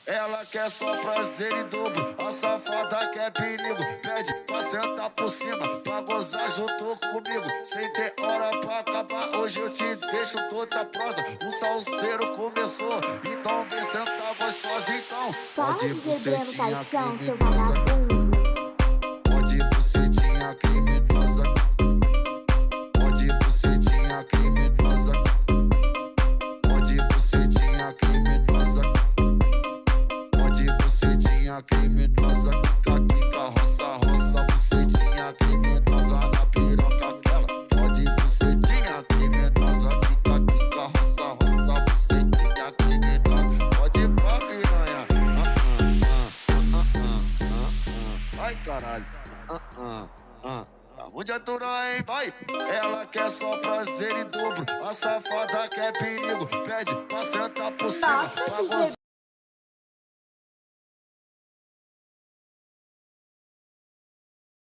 Ela quer só prazer em dobro, a safada quer perigo. Pede pra sentar por cima, pra gozar junto comigo. Sem ter hora pra acabar, hoje eu te deixo toda prosa. O salseiro começou, então vem sentar gostosa. Então Pode pode beber no bucetinha caixão, seu criminosa. vagabundo. Pode bucetinha criminosa. Pode bucetinha criminosa. Pode bucetinha criminosa. Pode bucetinha criminosa. Caquica, roça, roça, bucetinha criminosa na piroca aquela. Pode bucetinha criminosa. Caquica, roça, roça, bucetinha criminosa. Pode pra piranha. Ai caralho. Onde aturar, hein? Vai! Ela quer só prazer em dobro, a safada quer perigo. Pede pra sentar por cima, Nossa, pra gozar.